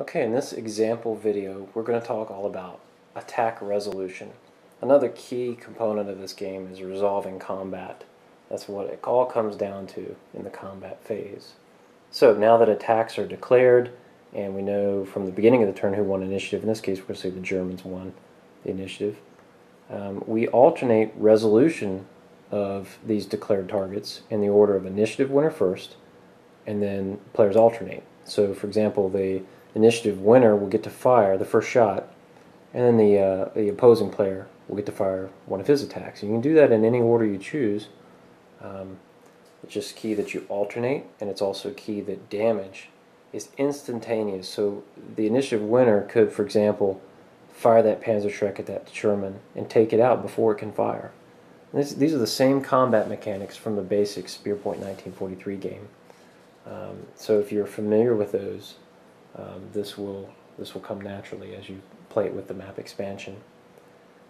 Okay, in this example video, we're going to talk all about attack resolution. Another key component of this game is resolving combat. That's what it all comes down to in the combat phase. So now that attacks are declared, and we know from the beginning of the turn who won initiative, in this case we're going to say the Germans won the initiative, we alternate resolution of these declared targets in the order of initiative winner first, and then players alternate. So for example, the initiative winner will get to fire the first shot, and then the opposing player will get to fire one of his attacks. You can do that in any order you choose. It's just key that you alternate, and it's also key that damage is instantaneous. So the initiative winner could, for example, fire that Panzerschreck at that Sherman and take it out before it can fire. These are the same combat mechanics from the basic Spearpoint 1943 game. So if you're familiar with those, this will come naturally as you play it with the map expansion.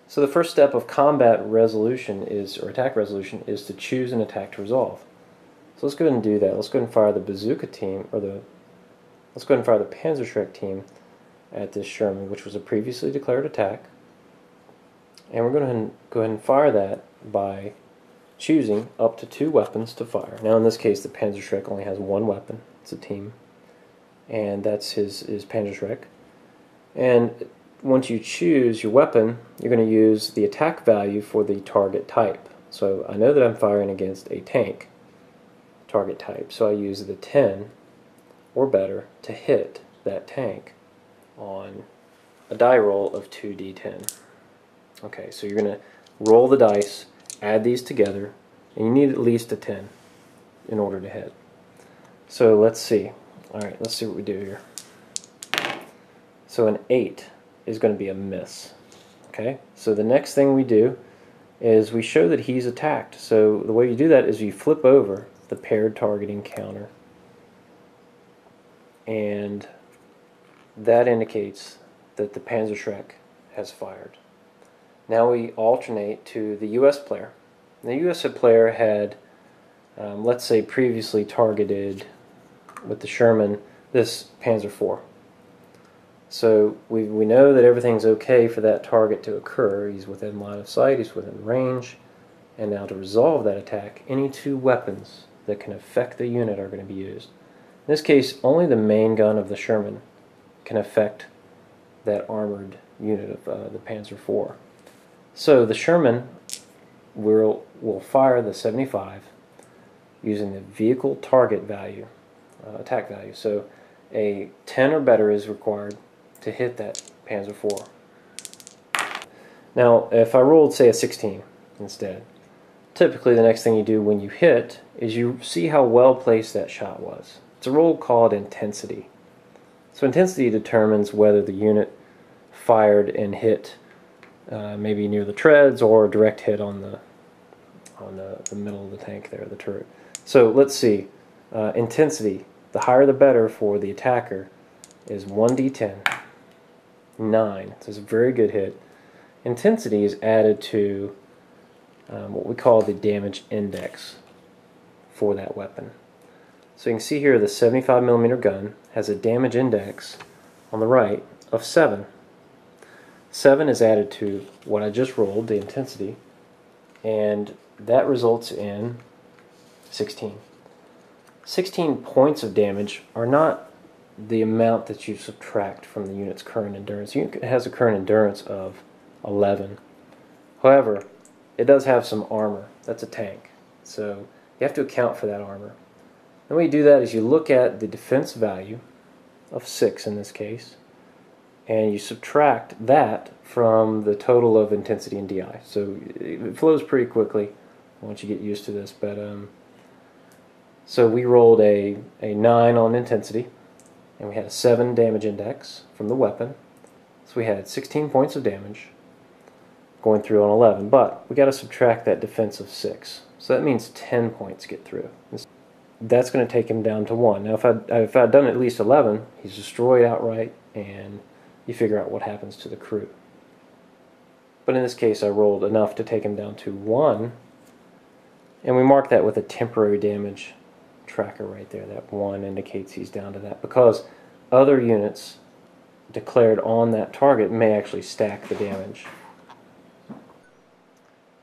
So the first step of combat resolution or attack resolution is to choose an attack to resolve. So let's go ahead and do that. Let's go ahead and fire the bazooka team, let's go ahead and fire the Panzerschreck team at this Sherman, which was a previously declared attack. And we're going to go ahead and fire that by choosing up to 2 weapons to fire. Now in this case the Panzerschreck only has 1 weapon. It's a team. And that's his Panzerschreck. And once you choose your weapon, you're going to use the attack value for the target type. So I know that I'm firing against a tank target type, so I use the 10 or better to hit that tank on a die roll of 2d10. Okay, so you're going to roll the dice, add these together, and you need at least a 10 in order to hit. So let's see. Alright, let's see what we do here. So an 8 is going to be a miss. Okay, so the next thing we do is we show that he's attacked. So the way you do that is you flip over the paired targeting counter, and that indicates that the Panzerschreck has fired. Now we alternate to the US player. The US player had, let's say, previously targeted with the Sherman this Panzer IV. So we know that everything's okay for that target to occur. He's within line of sight, he's within range, and now to resolve that attack, any 2 weapons that can affect the unit are going to be used. In this case, only the main gun of the Sherman can affect that armored unit of the Panzer IV. So the Sherman will fire the 75 using the vehicle target value, attack value. So a 10 or better is required to hit that Panzer IV. Now if I rolled, say, a 16 instead, typically the next thing you do when you hit is you see how well placed that shot was. It's a roll called intensity. So intensity determines whether the unit fired and hit maybe near the treads or a direct hit on the middle of the tank there, the turret. So let's see, intensity, the higher the better for the attacker, is 1d10, 9, so it's a very good hit. Intensity is added to what we call the damage index for that weapon. So you can see here the 75mm gun has a damage index on the right of 7. 7 is added to what I just rolled, the intensity, and that results in 16. 16 points of damage are not the amount that you subtract from the unit's current endurance. The unit has a current endurance of 11. However, it does have some armor. That's a tank. So you have to account for that armor. The way you do that is you look at the defense value of 6 in this case, and you subtract that from the total of intensity and DI. So it flows pretty quickly once you get used to this. But so we rolled a 9 on intensity, and we had a 7 damage index from the weapon. So we had 16 points of damage going through on 11, but we got to subtract that defense of 6. So that means 10 points get through. That's going to take him down to 1. Now if I'd done at least 11, he's destroyed outright, and you figure out what happens to the crew. But in this case I rolled enough to take him down to 1, and we mark that with a temporary damage tracker right there. That 1 indicates he's down to that, because other units declared on that target may actually stack the damage.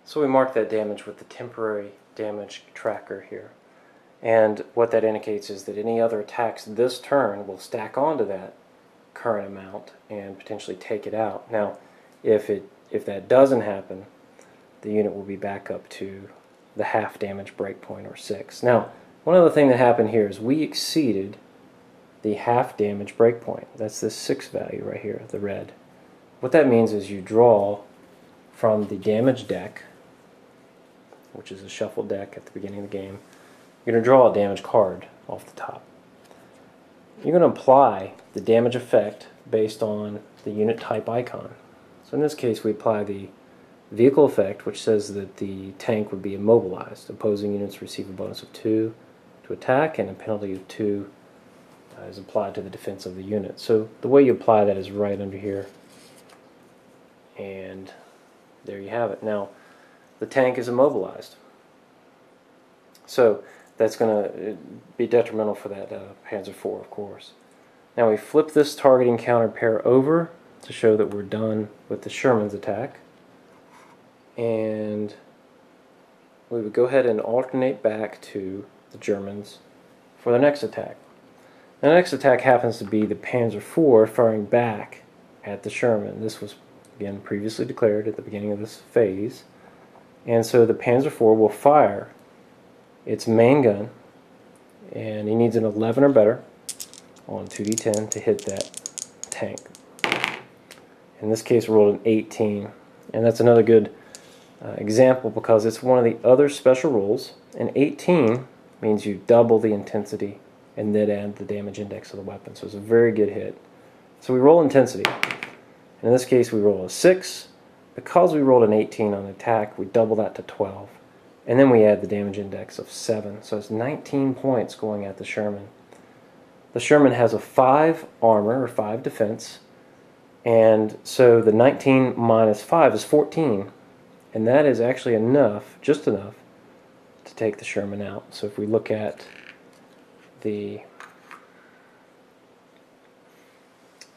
So we mark that damage with the temporary damage tracker here. And what that indicates is that any other attacks this turn will stack onto that current amount and potentially take it out. Now, if that doesn't happen, the unit will be back up to the half damage breakpoint, or 6. Now, one other thing that happened here is we exceeded the half damage breakpoint. That's this 6 value right here, the red. What that means is you draw from the damage deck, which is a shuffle deck at the beginning of the game. You're going to draw a damage card off the top. You're going to apply the damage effect based on the unit type icon. So in this case we apply the vehicle effect, which says that the tank would be immobilized. Opposing units receive a bonus of 2 to attack, and a penalty of 2 is applied to the defense of the unit. So the way you apply that is right under here. And there you have it. Now, the tank is immobilized. So that's going to be detrimental for that Panzer IV, of course. Now we flip this targeting counter pair over to show that we're done with the Sherman's attack. And we would go ahead and alternate back to the Germans for the next attack. The next attack happens to be the Panzer IV firing back at the Sherman. This was, again, previously declared at the beginning of this phase. And so the Panzer IV will fire its main gun, and he needs an 11 or better on 2d10 to hit that tank. In this case, we rolled an 18, and that's another good example because it's one of the other special rules. An 18 means you double the intensity and then add the damage index of the weapon, so it's a very good hit. So we roll intensity. In this case, we roll a 6. Because we rolled an 18 on the attack, we double that to 12. And then we add the damage index of 7. So it's 19 points going at the Sherman. The Sherman has a 5 armor, or 5 defense. And so the 19 minus 5 is 14. And that is actually enough, just enough, to take the Sherman out. So if we look at the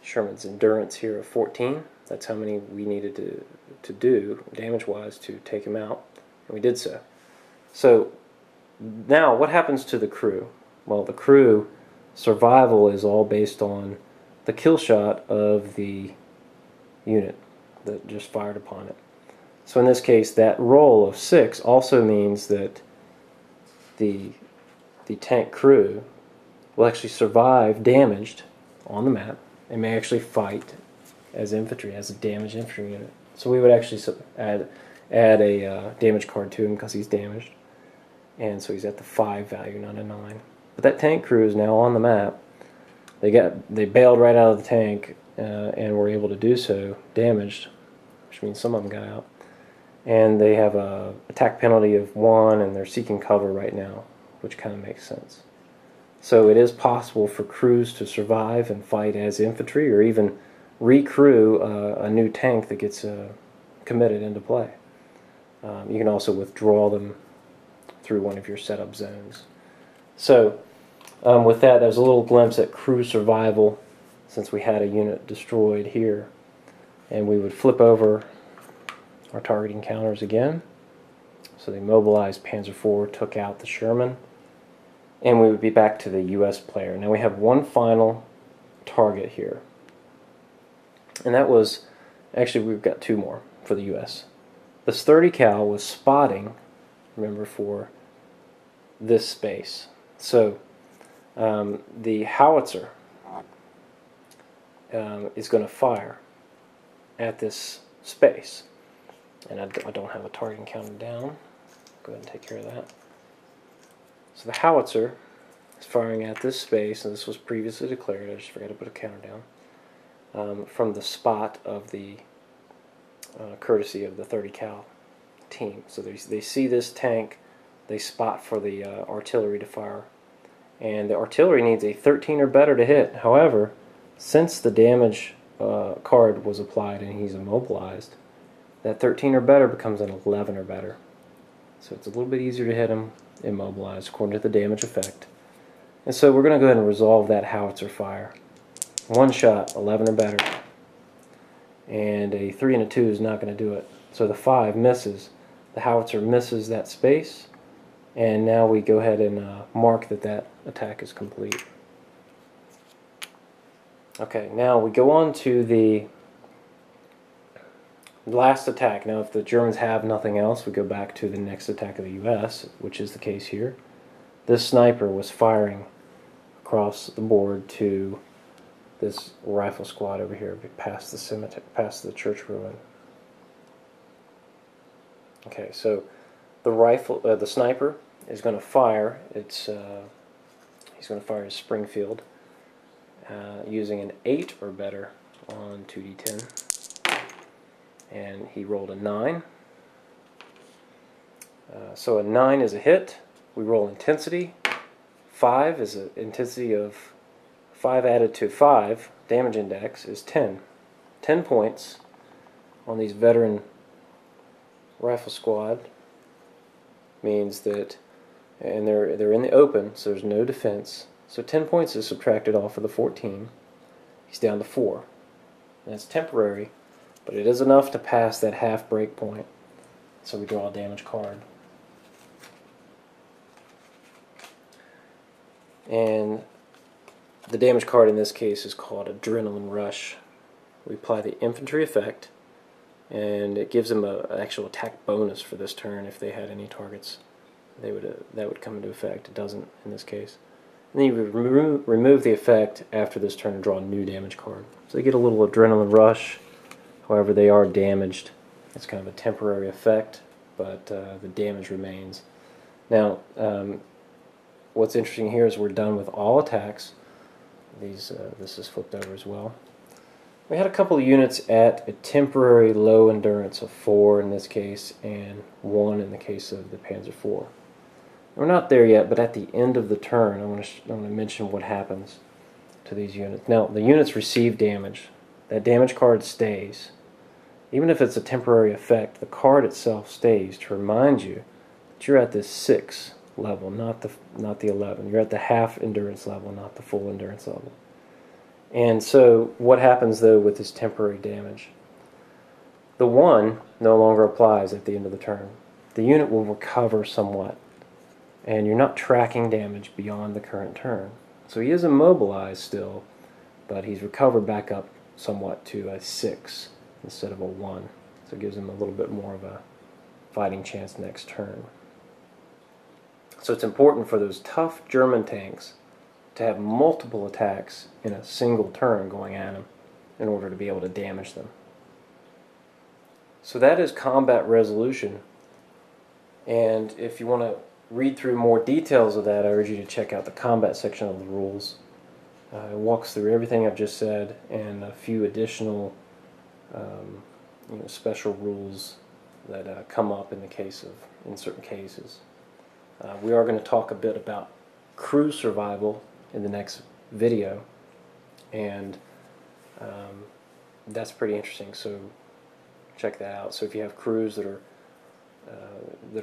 Sherman's endurance here of 14, that's how many we needed to do, damage-wise, to take him out. And we did so. So now what happens to the crew? Well, the crew survival is all based on the kill shot of the unit that just fired upon it. So in this case, that roll of 6 also means that the tank crew will actually survive damaged on the map and may actually fight as infantry, as a damaged infantry unit. So we would actually add a damage card to him because he's damaged. And so he's at the 5 value, not a 9. But that tank crew is now on the map. They bailed right out of the tank and were able to do so damaged, which means some of them got out. And they have a attack penalty of 1, and they're seeking cover right now, which kind of makes sense. So it is possible for crews to survive and fight as infantry, or even recrew a new tank that gets committed into play. You can also withdraw them through one of your setup zones. So with that, there's a little glimpse at crew survival, since we had a unit destroyed here. And we would flip over our targeting counters again. So they mobilized Panzer IV, took out the Sherman, and we would be back to the US player. Now we have one final target here. And that was, actually we've got 2 more for the US. This 30 cal was spotting, remember, for this space. So the howitzer is going to fire at this space. And I don't have a targeting counter down. Go ahead and take care of that. So the howitzer is firing at this space, and this was previously declared. I just forgot to put a counter down. From the spot of the courtesy of the 30 cal team. So they see this tank, they spot for the artillery to fire, and the artillery needs a 13 or better to hit. However, since the damage card was applied and he's immobilized, that 13 or better becomes an 11 or better. So it's a little bit easier to hit him immobilized according to the damage effect. And so we're going to go ahead and resolve that howitzer fire one shot, 11 or better. And a 3 and a 2 is not going to do it. So the 5 misses. The howitzer misses that space. And now we go ahead and mark that that attack is complete. Okay, now we go on to the last attack. Now if the Germans have nothing else, we go back to the next attack of the U.S., which is the case here. This sniper was firing across the board to this rifle squad over here, past the cemetery, past the church ruin. Okay, so the sniper is going to fire. He's going to fire his Springfield using an 8 or better on 2d10, and he rolled a 9. So a 9 is a hit. We roll intensity. 5 is an intensity of 5 added to 5, damage index is 10. 10 points on these veteran rifle squad means that, and they're in the open, so there's no defense. So 10 points is subtracted off of the 14. He's down to 4. And it's temporary, but it is enough to pass that half break point. So we draw a damage card. And the damage card in this case is called Adrenaline Rush. We apply the infantry effect, and it gives them an actual attack bonus for this turn if they had any targets. That would come into effect. It doesn't in this case. And then you would remove the effect after this turn and draw a new damage card. So they get a little Adrenaline Rush. However, they are damaged. It's kind of a temporary effect, but the damage remains. Now, what's interesting here is we're done with all attacks. This is flipped over as well. We had a couple of units at a temporary low endurance of 4 in this case, and 1 in the case of the Panzer IV. We're not there yet, but at the end of the turn, I want to mention what happens to these units. Now, the units receive damage. That damage card stays. Even if it's a temporary effect, the card itself stays to remind you that you're at this 6 level, not the 11. You're at the half endurance level, not the full endurance level. And so what happens though with this temporary damage? The 1 no longer applies at the end of the turn. The unit will recover somewhat, and you're not tracking damage beyond the current turn. So he is immobilized still, but he's recovered back up somewhat to a 6 instead of a 1. So it gives him a little bit more of a fighting chance next turn. So it's important for those tough German tanks to have multiple attacks in a single turn going at them in order to be able to damage them. So that is combat resolution, and if you want to read through more details of that, I urge you to check out the combat section of the rules. It walks through everything I've just said and a few additional special rules that come up in certain cases. We are going to talk a bit about crew survival in the next video, and that's pretty interesting, so check that out. So if you have crews that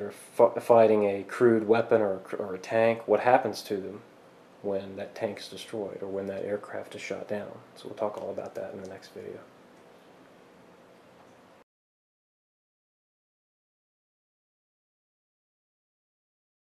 are fighting a crewed weapon or a tank, what happens to them when that tank is destroyed or when that aircraft is shot down? So we'll talk all about that in the next video.